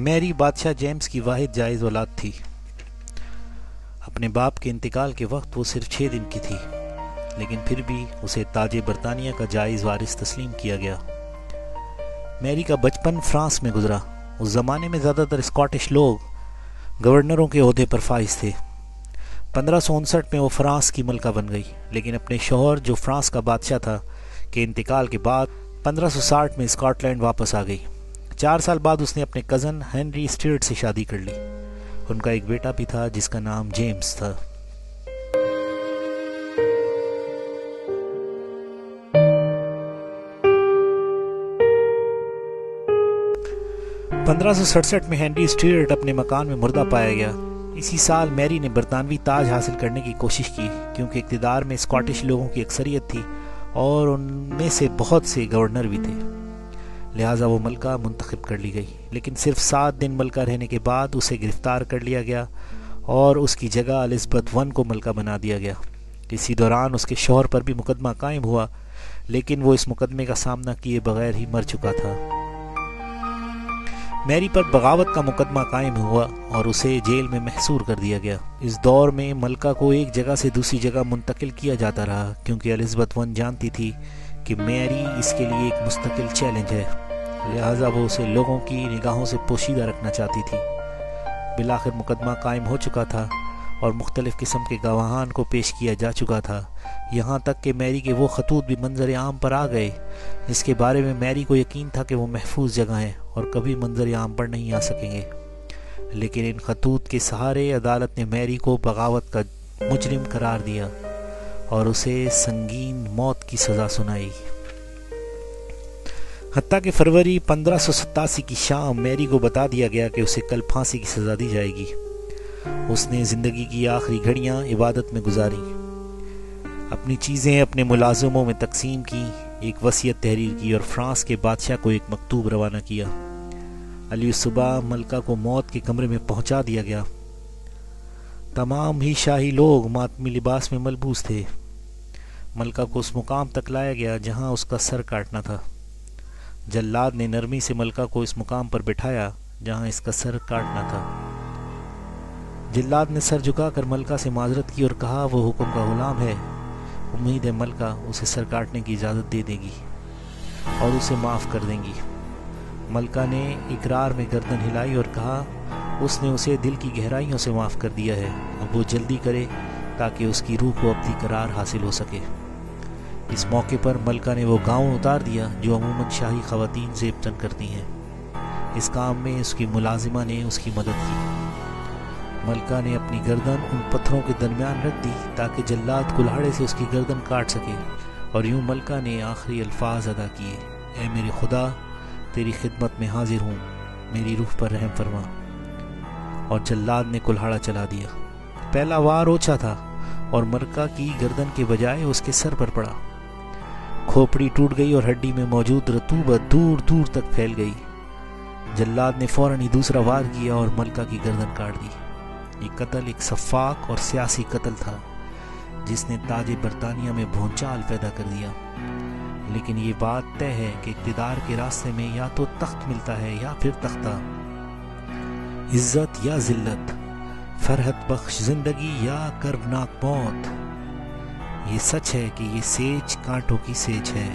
میری بادشاہ جیمز کی واحد جائز اولاد تھی۔ اپنے باپ کے انتقال کے وقت وہ صرف 6 دن کی تھی، لیکن پھر بھی اسے تاج برطانیہ کا جائز وارث تسلیم کیا گیا۔ میری کا بچپن فرانس میں گزرا۔ اس زمانے میں زیادہ تر اسکاٹش لوگ گورنروں کے عہدے پر فائز تھے۔ 1559 میں وہ فرانس کی ملکہ بن گئی، لیکن اپنے شوہر جو فرانس کا بادشاہ تھا کے انتقال کے بعد 1560 میں اسکاٹ لینڈ واپس آ گئی۔ 4 سال بعد اس نے اپنے کزن ہنری اسٹیورٹ سے شادی کر لی۔ ان کا ایک بیٹا بھی تھا جس کا نام جیمز تھا۔ 1567 میں ہنری اسٹیورٹ اپنے مکان میں مردہ پایا گیا۔ اسی سال میری نے برطانوی تاج حاصل کرنے کی کوشش کی، کیونکہ اقتدار میں اسکاٹش لوگوں کی اکثریت تھی اور ان میں سے بہت سے گورنر بھی تھے، لہٰذا وہ ملکہ منتخب کر لی گئی۔ لیکن صرف 7 دن ملکہ رہنے کے بعد اسے گرفتار کر لیا گیا اور اس کی جگہ الزبتھ I کو ملکہ بنا دیا گیا۔ اسی دوران اس کے شوہر پر بھی مقدمہ قائم ہوا، لیکن وہ اس مقدمے کا سامنا کیے بغیر ہی مر چکا تھا۔ میری پر بغاوت کا مقدمہ قائم ہوا اور اسے جیل میں محصور کر دیا گیا۔ اس دور میں ملکہ کو ایک جگہ سے دوسری جگہ منتقل کیا جاتا رہا، کیونکہ الزبتھ I جانتی تھی کہ میری اس کے لیے ایک مستقل چیلنج ہے، لہٰذا وہ اسے لوگوں کی نگاہوں سے پوشیدہ رکھنا چاہتی تھی۔ بالآخر مقدمہ قائم ہو چکا تھا اور مختلف قسم کے گواہان کو پیش کیا جا چکا تھا، یہاں تک کہ میری کے وہ خطوط بھی منظر عام پر آ گئے جس کے بارے میں میری کو یقین تھا کہ وہ محفوظ جگہ ہیں اور کبھی منظر عام پر نہیں آ سکیں گے۔ لیکن ان خطوط کے سہارے عدالت نے میری کو بغاوت کا مجرم قرار دیا اور اسے سنگین موت کی سزا سنائی۔ حتیٰ کہ فروری 1587 کی شام میری کو بتا دیا گیا کہ اسے کل پھانسی کی سزا دی جائے گی۔ اس نے زندگی کی آخری گھڑیاں عبادت میں گزاری، اپنی چیزیں اپنے ملازموں میں تقسیم کی، ایک وصیت تحریر کی اور فرانس کے بادشاہ کو ایک مکتوب روانہ کیا۔ علی صبح ملکہ کو موت کے کمرے میں پہنچا دیا گیا۔ تمام ہی شاہی لوگ ماتمی لباس میں ملبوس تھے۔ ملکہ کو اس مقام تک لایا گیا جہاں اس کا سر کاٹنا تھا۔ جلاد نے نرمی سے ملکہ کو اس مقام پر بٹھایا جہاں اس کا سر کاٹنا تھا۔ جلاد نے سر جھکا کر ملکہ سے معذرت کی اور کہا وہ حکم کا غلام ہے، امید ہے ملکہ اسے سر کاٹنے کی اجازت دے دے گی اور اسے معاف کر دیں گی۔ ملکہ نے اقرار میں گردن ہلائی اور کہا اس نے اسے دل کی گہرائیوں سے معاف کر دیا ہے، اب وہ جلدی کرے تاکہ اس کی روح کو اپنی قرار حاصل ہو سکے۔ اس موقع پر ملکہ نے وہ گاؤن اتار دیا جو عموماً شاہی خواتین زیب تن کرتی ہیں۔ اس کام میں اس کی ملازمہ نے اس کی مدد کی۔ ملکہ نے اپنی گردن ان پتھروں کے درمیان رکھ دی تاکہ جلاد کلہاڑے سے اس کی گردن کاٹ سکے، اور یوں ملکہ نے آخری الفاظ ادا کیے، اے میرے خدا، تیری خدمت میں حاضر ہوں، میری روح پر رحم فرما۔ اور جلاد نے کلہاڑا چلا دیا۔ پہلا وار اوچھا تھا اور ملکہ کی گردن کے بجائے اس کے سر پر پڑا۔ کھوپڑی ٹوٹ گئی اور ہڈی میں موجود رطوبت دور دور تک پھیل گئی۔ جلاد نے فوراً ہی دوسرا وار کیا اور ملکہ کی گردن کاٹ دی۔ یہ قتل ایک سفاک اور سیاسی قتل تھا جس نے تاج برطانیہ میں بھونچال پیدا کر دیا، لیکن یہ بات طے ہے کہ اقتدار کے راستے میں یا تو تخت ملتا ہے یا پھر تختہ، عزت یا ذلت، فرحت بخش زندگی یا کربناک موت۔ یہ سچ ہے کہ یہ سیج کانٹوں کی سیج ہے۔